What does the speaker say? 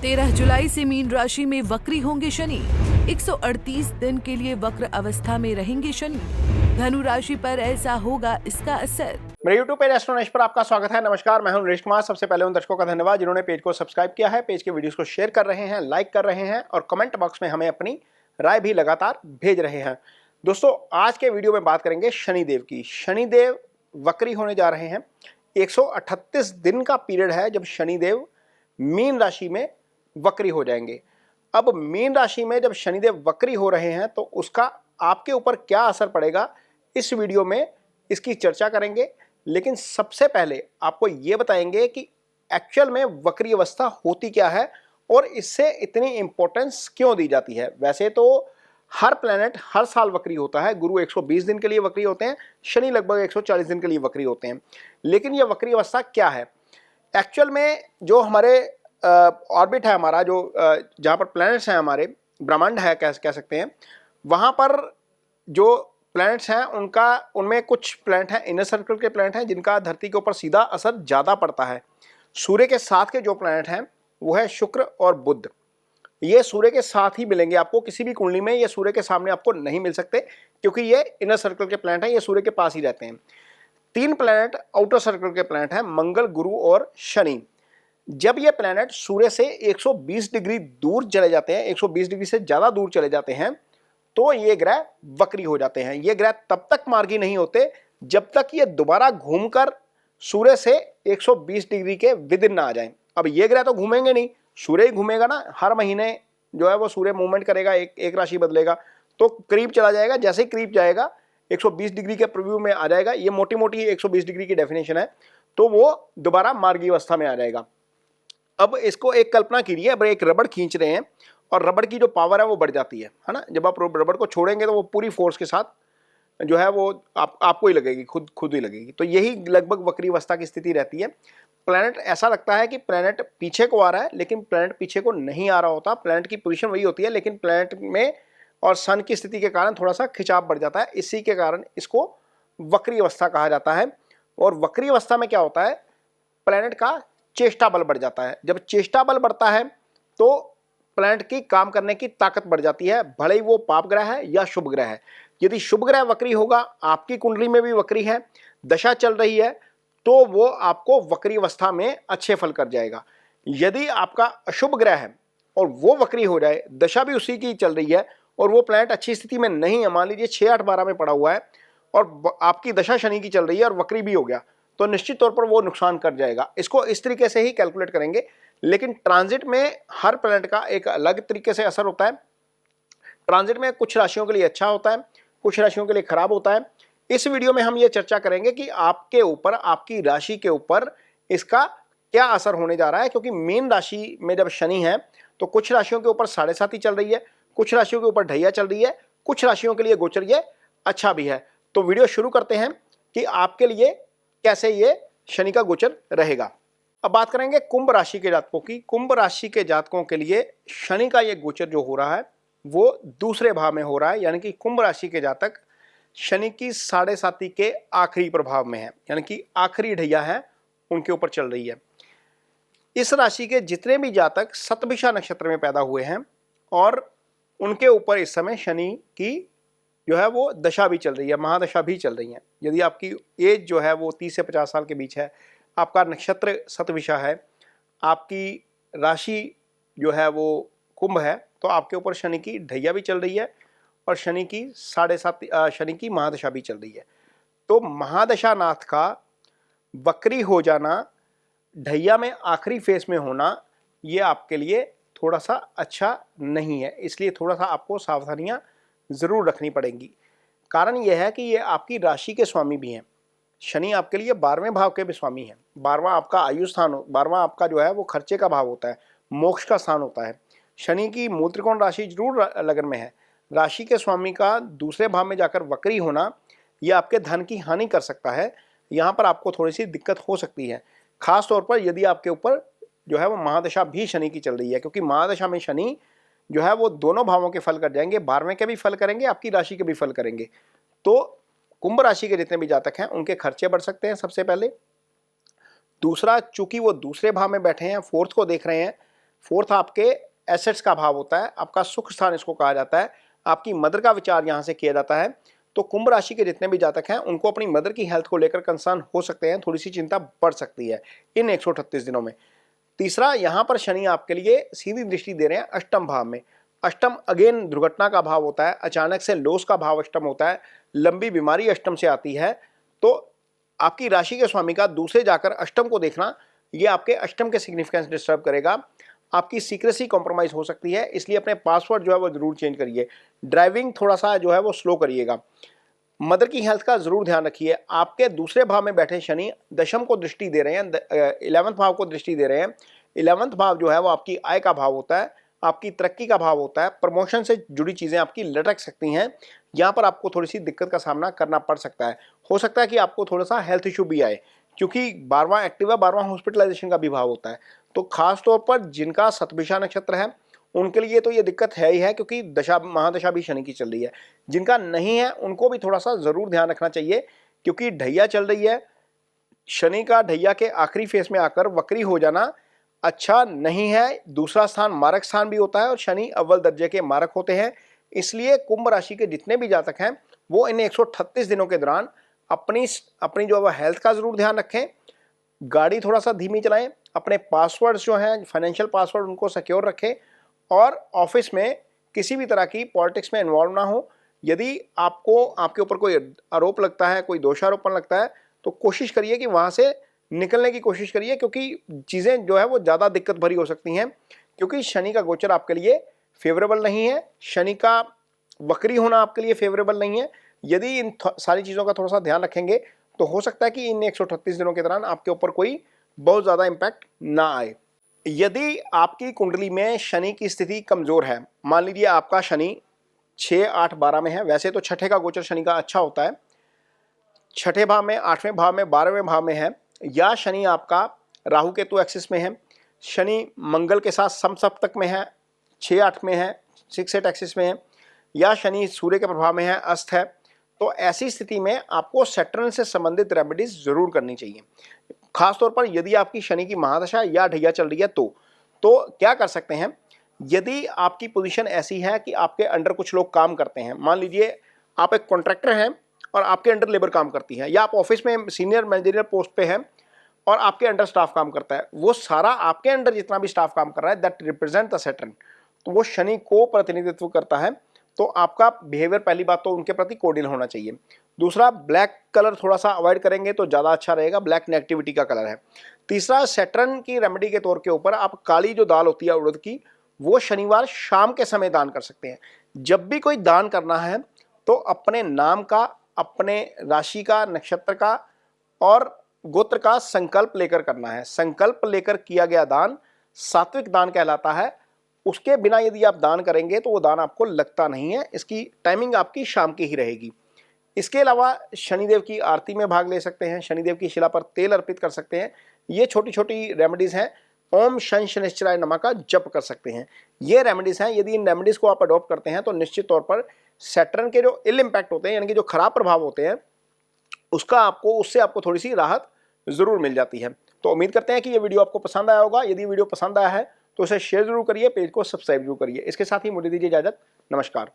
13 जुलाई से मीन राशि में वक्री होंगे शनि। 138 दिन के लिए वक्र अवस्था में रहेंगे शनि। धनु राशि पर ऐसा होगा इसका असर। मेरे YouTube पेज एस्ट्रोनॉलेज पर आपका स्वागत है। नमस्कार, मैं हूं नरेश कुमार। सबसे पहले उन दर्शकों का धन्यवाद जिन्होंने पेज को सब्सक्राइब किया है, पेज के वीडियोस को शेयर कर रहे हैं, लाइक कर रहे हैं और कमेंट बॉक्स में हमें अपनी राय भी लगातार भेज रहे हैं। दोस्तों, आज के वीडियो में बात करेंगे शनिदेव की। शनिदेव वक्री होने जा रहे हैं। 138 दिन का पीरियड है जब शनिदेव मीन राशि में वक्री हो जाएंगे। अब मीन राशि में जब शनिदेव वक्री हो रहे हैं तो उसका आपके ऊपर क्या असर पड़ेगा, इस वीडियो में इसकी चर्चा करेंगे। लेकिन सबसे पहले आपको ये बताएंगे कि एक्चुअल में वक्री अवस्था होती क्या है और इससे इतनी इंपॉर्टेंस क्यों दी जाती है। वैसे तो हर प्लेनेट हर साल वक्री होता है। गुरु 120 दिन के लिए वक्री होते हैं, शनि लगभग 140 दिन के लिए वक्री होते हैं। लेकिन ये वक्री अवस्था क्या है एक्चुअल में? जो हमारे ऑर्बिट है हमारा, जो जहाँ पर प्लैनेट्स हैं, हमारे ब्रह्मांड है कह सकते हैं, वहाँ पर जो प्लैनेट्स हैं उनमें कुछ प्लैनेट हैं, इनर सर्कल के प्लैनेट हैं जिनका धरती के ऊपर सीधा असर ज़्यादा पड़ता है। सूर्य के साथ के जो प्लैनेट हैं वो है शुक्र और बुध। ये सूर्य के साथ ही मिलेंगे आपको, किसी भी कुंडली में ये सूर्य के सामने आपको नहीं मिल सकते क्योंकि ये इनर सर्कल के प्लैनेट हैं, ये सूर्य के पास ही रहते हैं। 3 प्लैनेट आउटर सर्कल के प्लैनेट हैं, मंगल, गुरु और शनि। जब ये प्लैनेट सूर्य से 120 डिग्री दूर चले जाते हैं, 120 डिग्री से ज़्यादा दूर चले जाते हैं, तो ये ग्रह वक्री हो जाते हैं। ये ग्रह तब तक मार्गी नहीं होते जब तक ये दोबारा घूमकर सूर्य से 120 डिग्री के विदिन ना आ जाएं। अब ये ग्रह तो घूमेंगे नहीं, सूर्य ही घूमेगा ना। हर महीने जो है वो सूर्य मूवमेंट करेगा, एक राशि बदलेगा, तो करीब चला जाएगा। जैसे ही करीब जाएगा 120 डिग्री के प्रीव्यू में आ जाएगा, ये मोटी मोटी 120 डिग्री की डेफिनेशन है, तो वो दोबारा मार्गी अवस्था में आ जाएगा। अब इसको एक कल्पना कीजिए, अब एक रबड़ खींच रहे हैं और रबड़ की जो पावर है वो बढ़ जाती है ना। जब आप रबड़ को छोड़ेंगे तो वो पूरी फोर्स के साथ जो है वो आपको ही लगेगी, खुद ही लगेगी। तो यही लगभग वक्री अवस्था की स्थिति रहती है। प्लैनेट ऐसा लगता है कि प्लैनेट पीछे को आ रहा है, लेकिन प्लैनेट पीछे को नहीं आ रहा होता। प्लैनेट की पोजीशन वही होती है, लेकिन प्लैनेट में और सन की स्थिति के कारण थोड़ा सा खिंचाव बढ़ जाता है। इसी के कारण इसको वक्री अवस्था कहा जाता है। और वक्री अवस्था में क्या होता है, प्लैनेट का चेष्टा बल बढ़ जाता है। जब चेष्टा बल बढ़ता है तो प्लैनेट की काम करने की ताकत बढ़ जाती है, भले ही वो पाप ग्रह है या शुभ ग्रह है। यदि शुभ ग्रह वक्री होगा, आपकी कुंडली में भी वक्री है, दशा चल रही है, तो वो आपको वक्री अवस्था में अच्छे फल कर जाएगा। यदि आपका अशुभ ग्रह है और वो वक्री हो जाए, दशा भी उसी की चल रही है और वो प्लैनेट अच्छी स्थिति में नहीं है, मान लीजिए 6, 8, 12 में पड़ा हुआ है और आपकी दशा शनि की चल रही है और वक्री भी हो गया, तो निश्चित तौर पर वो नुकसान कर जाएगा। इसको इस तरीके से ही कैलकुलेट करेंगे। लेकिन ट्रांजिट में हर प्लैनेट का एक अलग तरीके से असर होता है। ट्रांजिट में कुछ राशियों के लिए अच्छा होता है, कुछ राशियों के लिए खराब होता है। इस वीडियो में हम ये चर्चा करेंगे कि आपके ऊपर, आपकी राशि के ऊपर इसका क्या असर होने जा रहा है। क्योंकि मीन राशि में जब शनि है तो कुछ राशियों के ऊपर 7.5 चल रही है, कुछ राशियों के ऊपर ढैया चल रही है, कुछ राशियों के लिए गोचर ये अच्छा भी है। तो वीडियो शुरू करते हैं कि आपके लिए कैसे ये शनि का गोचर रहेगा। अब बात करेंगे कुंभ राशि के जातकों की। कुंभ राशि के जातकों के लिए शनि का ये गोचर जो हो रहा है वो दूसरे भाव में हो रहा है, यानी कि कुंभ राशि के जातक शनि की 7.5 के आखिरी प्रभाव में है, यानी कि आखिरी ढैया है उनके ऊपर चल रही है। इस राशि के जितने भी जातक शतभिषा नक्षत्र में पैदा हुए हैं और उनके ऊपर इस समय शनि की जो है वो दशा भी चल रही है, महादशा भी चल रही है। यदि आपकी एज जो है वो 30 से 50 साल के बीच है, आपका नक्षत्र शतभिषा है, आपकी राशि जो है वो कुंभ है, तो आपके ऊपर शनि की ढैया भी चल रही है और शनि की 7.5 शनि की महादशा भी चल रही है। तो महादशा नाथ का वक्री हो जाना, ढैया में आखिरी फेस में होना, ये आपके लिए थोड़ा सा अच्छा नहीं है। इसलिए थोड़ा सा आपको सावधानियां जरूर रखनी पड़ेंगी। कारण यह है कि ये आपकी राशि के स्वामी भी हैं। शनि आपके लिए 12वें भाव के भी स्वामी हैं। 12वां आपका आयु स्थान, 12वां आपका जो है वो खर्चे का भाव होता है, मोक्ष का स्थान होता है। शनि की मूल त्रिकोण राशि जरूर लगन में है। राशि के स्वामी का दूसरे भाव में जाकर वक्री होना यह आपके धन की हानि कर सकता है। यहाँ पर आपको थोड़ी सी दिक्कत हो सकती है, खास तौर पर यदि आपके ऊपर जो है वो महादशा भी शनि की चल रही है। क्योंकि महादशा में शनि जो है वो दोनों भावों के फल कर जाएंगे, 12वें के भी फल करेंगे, आपकी राशि के भी फल करेंगे। तो कुंभ राशि के जितने भी जातक हैं उनके खर्चे बढ़ सकते हैं सबसे पहले। दूसरा, चूंकि वो दूसरे भाव में बैठे हैं, फोर्थ को देख रहे हैं, फोर्थ आपके एसेट्स का भाव होता है, आपका सुख स्थान इसको कहा जाता है, आपकी मदर का विचार यहाँ से किया जाता है। तो कुंभ राशि के जितने भी जातक हैं उनको अपनी मदर की हेल्थ को लेकर कंसर्न हो सकते हैं, थोड़ी सी चिंता बढ़ सकती है इन 138 दिनों में। तीसरा, यहाँ पर शनि आपके लिए सीधी दृष्टि दे रहे हैं अष्टम भाव में। अष्टम अगेन दुर्घटना का भाव होता है, अचानक से लॉस का भाव अष्टम होता है, लंबी बीमारी अष्टम से आती है। तो आपकी राशि के स्वामी का दूसरे जाकर अष्टम को देखना, ये आपके अष्टम के सिग्निफिकेंस डिस्टर्ब करेगा। आपकी सीक्रेसी कॉम्प्रोमाइज हो सकती है, इसलिए अपने पासवर्ड जो है वो जरूर चेंज करिए। ड्राइविंग थोड़ा सा जो है वो स्लो करिएगा। मदर की हेल्थ का जरूर ध्यान रखिए। आपके दूसरे भाव में बैठे शनि दशम को दृष्टि दे रहे हैं, 11वें भाव को दृष्टि दे रहे हैं। 11वां भाव जो है वो आपकी आय का भाव होता है, आपकी तरक्की का भाव होता है, प्रमोशन से जुड़ी चीजें आपकी लटक सकती हैं। यहाँ पर आपको थोड़ी सी दिक्कत का सामना करना पड़ सकता है। हो सकता है कि आपको थोड़ा सा हेल्थ इशू भी आए, क्योंकि 12वां एक्टिव है, 12वां हॉस्पिटलाइजेशन का भी भाव होता है। तो खास तौर पर जिनका शतभिषा नक्षत्र है उनके लिए तो ये दिक्कत है ही है, क्योंकि दशा महादशा भी शनि की चल रही है। जिनका नहीं है उनको भी थोड़ा सा जरूर ध्यान रखना चाहिए, क्योंकि ढैया चल रही है। शनि का ढैया के आखिरी फेस में आकर वक्री हो जाना अच्छा नहीं है। दूसरा स्थान मारक स्थान भी होता है और शनि अव्वल दर्जे के मारक होते हैं। इसलिए कुंभ राशि के जितने भी जातक हैं वो इन 138 दिनों के दौरान अपनी जो है हेल्थ का जरूर ध्यान रखें, गाड़ी थोड़ा सा धीमी चलाएं, अपने पासवर्ड्स जो हैं फाइनेंशियल पासवर्ड उनको सिक्योर रखें, और ऑफिस में किसी भी तरह की पॉलिटिक्स में इन्वॉल्व ना हो। यदि आपको आपके ऊपर कोई आरोप लगता है, कोई दोषारोपण लगता है, तो कोशिश करिए कि वहाँ से निकलने की कोशिश करिए, क्योंकि चीज़ें जो है वो ज़्यादा दिक्कत भरी हो सकती हैं, क्योंकि शनि का गोचर आपके लिए फेवरेबल नहीं है। शनि का वक्री होना आपके लिए फेवरेबल नहीं है। यदि इन सारी चीज़ों का थोड़ा सा ध्यान रखेंगे तो हो सकता है कि इन 138 दिनों के दौरान आपके ऊपर कोई बहुत ज़्यादा इम्पैक्ट ना आए। यदि आपकी कुंडली में शनि की स्थिति कमज़ोर है, मान लीजिए आपका शनि 6, 8, 12 में है, वैसे तो छठे का गोचर शनि का अच्छा होता है, छठे भाव में, 8वें भाव में, 12वें भाव में है, या शनि आपका राहु केतु एक्सिस में है, शनि मंगल के साथ समसप्तक में है, 6, 8 में है, 6, 8 एक्सिस में है, या शनि सूर्य के प्रभाव में है, अस्त है, तो ऐसी स्थिति में आपको सैटर्न से संबंधित रेमेडीज जरूर करनी चाहिए। खासतौर पर यदि आपकी शनि की महादशा या ढैया चल रही है तो क्या कर सकते हैं, यदि आपकी पोजीशन ऐसी है कि आपके अंडर कुछ लोग काम करते हैं, मान लीजिए आप एक कॉन्ट्रैक्टर हैं और आपके अंडर लेबर काम करती है, या आप ऑफिस में सीनियर मैनेजरियल पोस्ट पे हैं और आपके अंडर स्टाफ काम करता है, वो सारा आपके अंडर जितना भी स्टाफ काम कर रहा है दैट रिप्रेजेंट द सैटर्न, तो वो शनि को प्रतिनिधित्व करता है। तो आपका बिहेवियर पहली बात तो उनके प्रति कोर्डियल होना चाहिए। दूसरा, ब्लैक कलर थोड़ा सा अवॉइड करेंगे तो ज़्यादा अच्छा रहेगा, ब्लैक नेगेटिविटी का कलर है। तीसरा, सैटर्न की रेमेडी के तौर के ऊपर आप काली जो दाल होती है उड़द की, वो शनिवार शाम के समय दान कर सकते हैं। जब भी कोई दान करना है तो अपने नाम का, अपने राशि का, नक्षत्र का और गोत्र का संकल्प लेकर करना है। संकल्प लेकर किया गया दान सात्विक दान कहलाता है। उसके बिना यदि आप दान करेंगे तो वो दान आपको लगता नहीं है। इसकी टाइमिंग आपकी शाम की ही रहेगी। इसके अलावा शनिदेव की आरती में भाग ले सकते हैं, शनिदेव की शिला पर तेल अर्पित कर सकते हैं। ये छोटी छोटी रेमेडीज हैं। ओम शन शनिश्चराय नमः का जप कर सकते हैं। ये रेमेडीज हैं। यदि इन रेमेडीज को आप अडॉप्ट करते हैं तो निश्चित तौर पर सैटर्न के जो इल इम्पैक्ट होते हैं, यानी कि जो खराब प्रभाव होते हैं, उससे आपको थोड़ी सी राहत जरूर मिल जाती है। तो उम्मीद करते हैं कि ये वीडियो आपको पसंद आया होगा। यदि वीडियो पसंद आया है तो उसे शेयर जरूर करिए, पेज को सब्सक्राइब जरूर करिए। इसके साथ ही मुझे दीजिए इजाजत। नमस्कार।